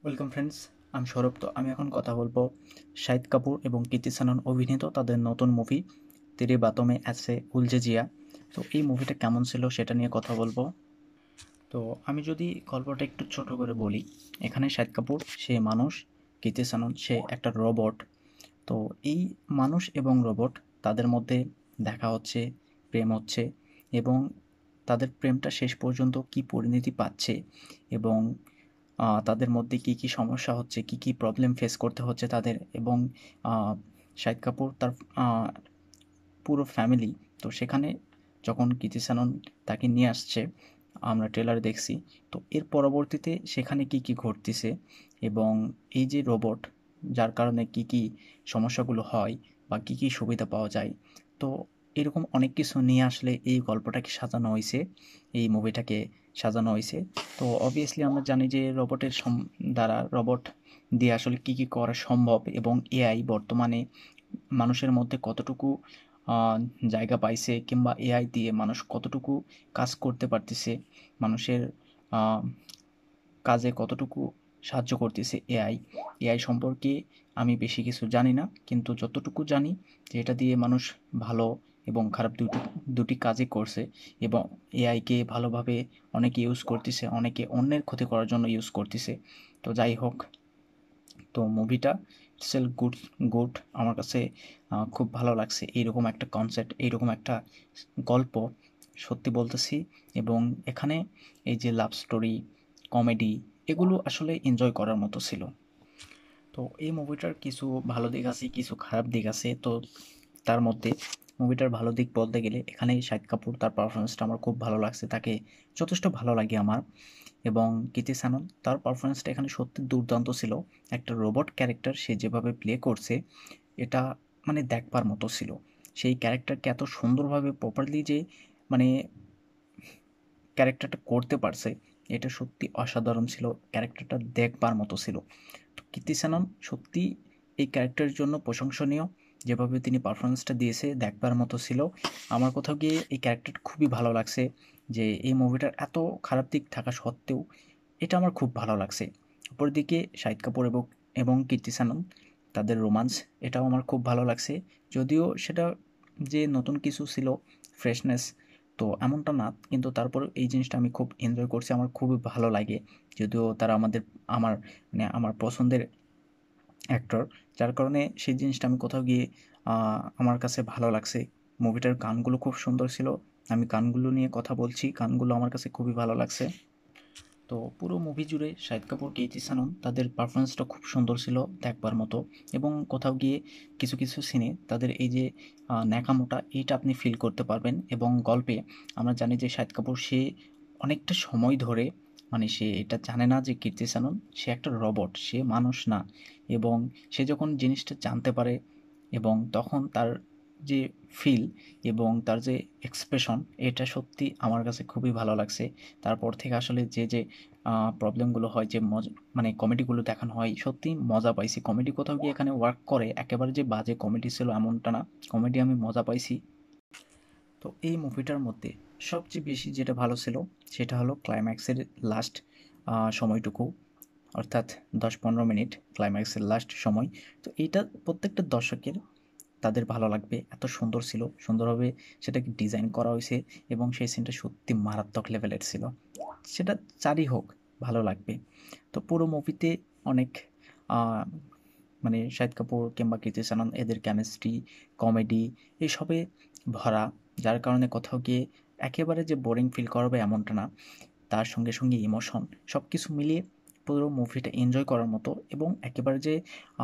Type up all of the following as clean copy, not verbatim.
Welcome friends, আমি সৌরভ। তো আমি এখন কথা বলবো শাহিদ কাপুর এবং কীর্তি সানন অভিনীত তাদের নতুন মুভি তেরে বাতোঁ মে ऐसे উলঝে জিয়া। তো এই মুভিটা কেমন ছিল সেটা নিয়ে কথা বলবো। তো আমি যদি গল্পটা একটু ছোট করে বলি, এখানে শাহিদ কাপুর সে মানুষ, কীর্তি সানন সে একটা রোবট। তো এই মানুষ এবং রোবট তাদের মধ্যে দেখা হচ্ছে, প্রেম হচ্ছে এবং তাদের প্রেমটা শেষ পর্যন্ত কী পরিণতি পাচ্ছে এবং তাদের মধ্যে কী কী সমস্যা হচ্ছে, কী কী প্রবলেম ফেস করতে হচ্ছে তাদের এবং শাহিদ কাপুর তার আহ, পুরো ফ্যামিলি। তো সেখানে যখন কীর্তি সেনন তাকে নিয়ে আসছে, আমরা ট্রেলারে দেখছি। তো এর পরবর্তীতে সেখানে কী কী ঘটতেছে এবং এই যে রোবট যার কারণে কী কী সমস্যাগুলো হয় বা কী কী সুবিধা পাওয়া যায়, তো এরকম অনেক কিছু নিয়ে আসলে এই গল্পটাকে সাজানো হয়েছে, এই মুভিটাকে সাজানো হয়েছে। তো অবভিয়াসলি আমরা জানি যে রোবটের দ্বারা রোবট দিয়ে আসলে কী কী করা সম্ভব এবং এআই বর্তমানে মানুষের মধ্যে কতটুকু আহ, জায়গা পাইছে কিংবা এআই দিয়ে মানুষ কতটুকু কাজ করতে পারতেছে, মানুষের আহ, কাজে কতটুকু সাহায্য করতেছে এআই। এআই সম্পর্কে আমি বেশি কিছু জানি না, কিন্তু যতটুকু জানি যে এটা দিয়ে মানুষ ভালো এবং খারাপ দুটি দুটি কাজই করছে এবং এআইকে ভালোভাবে অনেকে ইউজ করতেছে, অনেকে অন্যের ক্ষতি করার জন্য ইউজ করতেছে। তো যাই হোক, তো মুভিটা ইটসেল গুড গুড আমার কাছে খুব ভালো লাগছে এইরকম একটা কনসেপ্ট, এইরকম একটা গল্প, সত্যি বলতেছি। এবং এখানে এই যে লাভ স্টোরি, কমেডি, এগুলো আসলে এনজয় করার মতো ছিল। তো এই মুভিটার কিছু ভালো দিক আছে, কিছু খারাপ দিক আছে। তো তার মধ্যে মুভিটার ভালো দিক বলতে গেলে এখানে শাহিদ কাপুর তার পারফরমেন্সটা আমার খুব ভালো লাগছে, তাকে যথেষ্ট ভালো লাগে আমার। এবং কীর্তি সানন তার পারফরমেন্সটা এখানে সত্যি দুর্দান্ত ছিল। একটা রোবট ক্যারেক্টার সে যেভাবে প্লে করছে, এটা মানে দেখবার মতো ছিল। সেই ক্যারেক্টারকে এত সুন্দরভাবে প্রপারলি যে মানে ক্যারেক্টারটা করতে পারছে, এটা সত্যি অসাধারণ ছিল। ক্যারেক্টারটা দেখবার মতো ছিল। তো কীর্তি সেনন সত্যি এই ক্যারেক্টারের জন্য প্রশংসনীয়। যেভাবে তিনি পারফরমেন্সটা দিয়েছে দেখবার মতো ছিল। আমার কোথাও গিয়ে এই ক্যারেক্টারটা খুবই ভালো লাগছে, যে এই মুভিটার এত খারাপ দিক থাকা সত্ত্বেও এটা আমার খুব ভালো লাগছে। অপরদিকে শাহিদ কাপুর এবং কীর্তি সেনন তাদের রোমান্স, এটাও আমার খুব ভালো লাগছে। যদিও সেটা যে নতুন কিছু ছিল, ফ্রেশনেস, তো এমনটা না, কিন্তু তারপরেও এই জিনিসটা আমি খুব এনজয় করছি, আমার খুবই ভালো লাগে। যদিও তারা আমার মানে আমার পছন্দের অ্যাক্টর, যার কারণে সেই জিনিসটা আমি কোথাও গিয়ে আমার কাছে ভালো লাগছে। মুভিটার গানগুলো খুব সুন্দর ছিল। আমি গানগুলো নিয়ে কথা বলছি, গানগুলো আমার কাছে খুবই ভালো লাগছে। তো পুরো মুভি জুড়ে শাহিদ কাপুর, কীর্তি সানন তাদের পারফরমেন্সটা খুব সুন্দর ছিল দেখবার মতো। এবং কোথাও গিয়ে কিছু কিছু সিনে তাদের এই যে ন্যাকামোটা, এইটা আপনি ফিল করতে পারবেন। এবং গল্পে আমরা জানি যে শাহিদ কাপুর সে অনেকটা সময় ধরে, মানে সে এটা জানে না যে কীর্তি সানন সে একটা রোবট, সে মানুষ না। এবং সে যখন জিনিসটা জানতে পারে এবং তখন তার যে ফিল এবং তার যে এক্সপ্রেশন, এটা সত্যি আমার কাছে খুবই ভালো লাগছে। তারপর থেকে আসলে যে প্রবলেমগুলো হয়, যে মানে কমেডিগুলো দেখানো হয়, সত্যিই মজা পাইছি। কমেডি কোথাও গিয়ে এখানে ওয়ার্ক করে, একেবারে যে বাজে কমেডি ছিল এমনটা না, কমেডি আমি মজা পাইছি। তো এই মুভিটার মধ্যে সবচেয়ে বেশি যেটা ভালো ছিল সেটা হলো ক্লাইম্যাক্সের লাস্ট সময়টুকু, অর্থাৎ 10-15 মিনিট ক্লাইম্যাক্সের লাস্ট সময়। তো এইটা প্রত্যেকটা দর্শকের তাদের ভালো লাগবে, এত সুন্দর ছিল, সুন্দরভাবে সেটাকে ডিজাইন করা হয়েছে এবং সেই সিনটা সত্যি মারাত্মক লেভেলের ছিল। সেটা যারই হোক ভালো লাগবে। তো পুরো মুভিতে অনেক আহ, মানে শাহিদ কাপুর কিংবা কীর্তি সানন এদের কেমিস্ট্রি, কমেডি, এসবে ভরা, যার কারণে কোথাও গিয়ে একেবারে যে বোরিং ফিল করবে এমনটা না। তার সঙ্গে সঙ্গে ইমোশন, সব কিছু মিলিয়ে পুরো মুভিটা এনজয় করার মতো। এবং একেবারে যে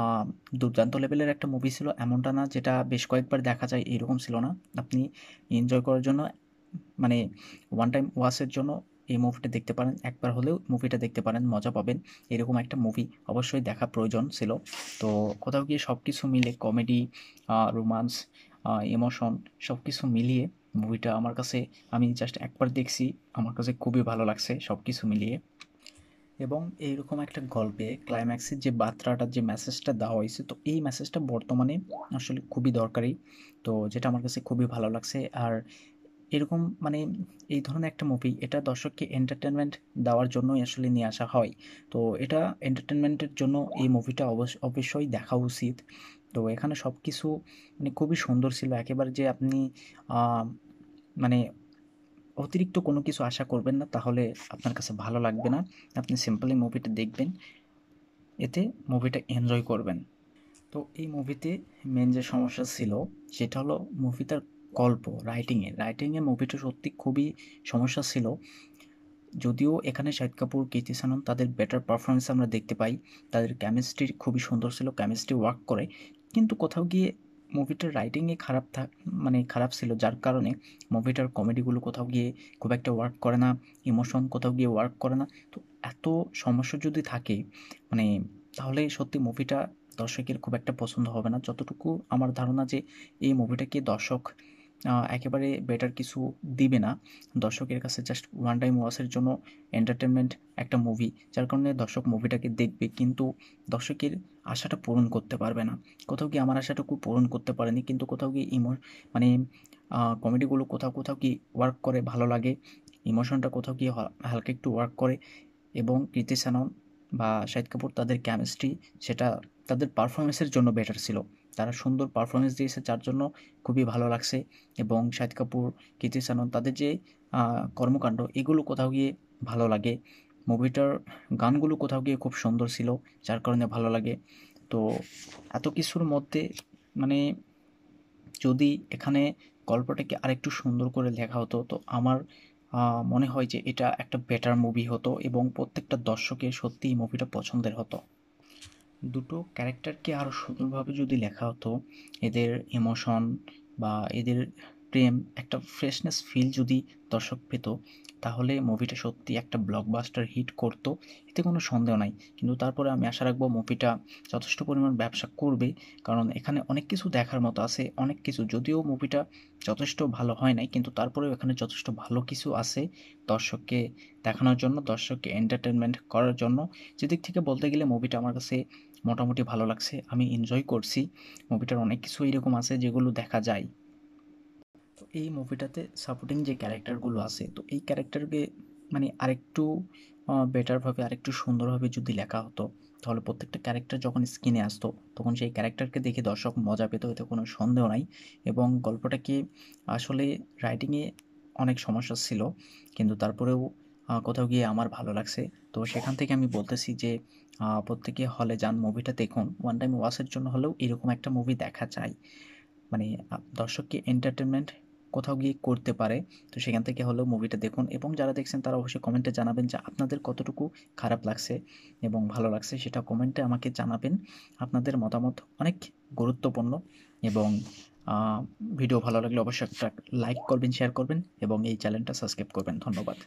আহ, দুর্দান্ত লেভেলের একটা মুভি ছিল এমনটা না, যেটা বেশ কয়েকবার দেখা যায় এরকম ছিল না। আপনি এনজয় করার জন্য, মানে ওয়ান টাইম ওয়াচের জন্য এই মুভিটা দেখতে পারেন, একবার হলেও মুভিটা দেখতে পারেন, মজা পাবেন। এরকম একটা মুভি অবশ্যই দেখা প্রয়োজন ছিল। তো কোথাও গিয়ে সব কিছু মিলে কমেডি, রোমান্স, ইমোশন, সব কিছু মিলিয়ে মুভিটা আমার কাছে, আমি জাস্ট একবার দেখছি, আমার কাছে খুবই ভালো লাগছে সব কিছু মিলিয়ে। এবং এইরকম একটা গল্পে ক্লাইম্যাক্সের যে বার্তাটা, যে মেসেজটা দেওয়া হয়েছে, তো এই মেসেজটা বর্তমানে আসলে খুবই দরকারি। তো যেটা আমার কাছে খুবই ভালো লাগছে। আর এরকম মানে এই ধরনের একটা মুভি এটা দর্শককে এন্টারটেনমেন্ট দেওয়ার জন্যই আসলে নিয়ে আসা হয়। তো এটা এন্টারটেনমেন্টের জন্য এই মুভিটা অবশ্যই দেখা উচিত। তো এখানে সব কিছু মানে খুবই সুন্দর ছিল। একেবারে যে আপনি মানে অতিরিক্ত কোনো কিছু আশা করবেন না, তাহলে আপনার কাছে ভালো লাগবে না। আপনি সিম্পলি মুভিটা দেখবেন, এতে মুভিটা এনজয় করবেন। তো এই মুভিতে মেন যে সমস্যা ছিল সেটা হলো মুভিটার গল্প, রাইটিংয়ে মুভিটা সত্যি খুবই সমস্যা ছিল। যদিও এখানে শাহিদ কাপুর, কীর্তি সানন তাদের বেটার পারফরমেন্স আমরা দেখতে পাই। তাদের কেমিস্ট্রি খুবই সুন্দর ছিল, কেমিস্ট্রি ওয়ার্ক করে। কিন্তু কোথাও গিয়ে মুভিটার রাইটিংয়ে মানে খারাপ ছিল, যার কারণে মুভিটার কমেডিগুলো কোথাও গিয়ে খুব একটা ওয়ার্ক করে না, ইমোশন কোথাও গিয়ে ওয়ার্ক করে না। তো এত সমস্যা যদি থাকে মানে তাহলে সত্যি মুভিটা দর্শকের খুব একটা পছন্দ হবে না। যতটুকু আমার ধারণা যে এই মুভিটাকে দর্শক একেবারে বেটার কিছু দিবে না। দর্শকের কাছে জাস্ট ওয়ান টাইম ওয়াচের জন্য এন্টারটেনমেন্ট একটা মুভি, যার কারণে দর্শক মুভিটাকে দেখবে, কিন্তু দর্শকের আশাটা পূরণ করতে পারবে না। কোথাও গিয়ে আমার আশাটুকু পূরণ করতে পারেনি, কিন্তু কোথাও গিয়ে মানে কমেডিগুলো কোথাও কি ওয়ার্ক করে, ভালো লাগে। ইমোশনটা কোথাও গিয়ে হালকা একটু ওয়ার্ক করে। এবং কৃতি সেনন বা শাহিদ কাপুর তাদের কেমিস্ট্রি সেটা তাদের পারফরমেন্সের জন্য বেটার ছিল। তারা সুন্দর পারফরমেন্স দিয়েছে, যার জন্য খুবই ভালো লাগছে। এবং শাহিদ কাপুর, কৃতি সেনন তাদের যে কর্মকাণ্ড এগুলো কোথাও গিয়ে ভালো লাগে। মুভিটার গানগুলো কোথাও গিয়ে খুব সুন্দর ছিল, যার কারণে ভালো লাগে। তো এত কিছুর মধ্যে মানে যদি এখানে গল্পটাকে আরেকটু সুন্দর করে লেখা হতো, তো আমার মনে হয় যে এটা একটা বেটার মুভি হতো এবং প্রত্যেকটা দর্শকের সত্যিই মুভিটা পছন্দের হতো। দুটো ক্যারেক্টারকে আরও সুন্দরভাবে যদি লেখা হতো, এদের ইমোশন বা এদের প্রেম একটা ফ্রেশনেস ফিল যদি দর্শক পেত, তাহলে মুভিটা সত্যি একটা ব্লকবাস্টার হিট করত, এতে কোনো সন্দেহ নাই। কিন্তু তারপরে আমি আশা রাখবো মুভিটা যথেষ্ট পরিমাণ ব্যবসা করবে, কারণ এখানে অনেক কিছু দেখার মতো আছে, অনেক কিছু। যদিও মুভিটা যথেষ্ট ভালো হয় নাই, কিন্তু তারপরেও এখানে যথেষ্ট ভালো কিছু আছে দর্শককে দেখানোর জন্য, দর্শককে এন্টারটেনমেন্ট করার জন্য। যেদিক থেকে বলতে গেলে মুভিটা আমার কাছে মোটামুটি ভালো লাগছে, আমি এনজয় করছি। মুভিটার অনেক কিছু এরকম আছে যেগুলো দেখা যায়। তো এই মুভিটাতে সাপোর্টিং যে ক্যারেক্টারগুলো আছে, তো এই ক্যারেক্টারকে মানে আরেকটু বেটারভাবে, আরেকটু সুন্দরভাবে যদি লেখা হতো, তাহলে প্রত্যেকটা ক্যারেক্টার যখন স্ক্রিনে আসতো তখন সেই ক্যারেক্টারকে দেখে দর্শক মজা পেত, এতে কোনো সন্দেহ নাই। এবং গল্পটাকে আসলে রাইটিংয়ে অনেক সমস্যা ছিল, কিন্তু তারপরেও কোথাও গিয়ে আমার ভালো লাগছে। তো সেখান থেকে আমি বলতেছি যে প্রত্যেকে হলে যান, মুভিটা দেখুন। ওয়ান টাইম ওয়াচের জন্য হলেও এরকম একটা মুভি দেখা যায়, মানে দর্শককে এন্টারটেনমেন্ট কোথাও গিয়ে করতে পারে। তো সেখান থেকে হলেও মুভিটা দেখুন, এবং যারা দেখছেন তারা অবশ্যই কমেন্টে জানাবেন যে আপনাদের কতটুকু খারাপ লাগছে এবং ভালো লাগছে, সেটা কমেন্টে আমাকে জানাবেন। আপনাদের মতামত অনেক গুরুত্বপূর্ণ। এবং ভিডিও ভালো লাগলে অবশ্যই একটা লাইক করবেন, শেয়ার করবেন এবং এই চ্যানেলটা সাবস্ক্রাইব করবেন। ধন্যবাদ।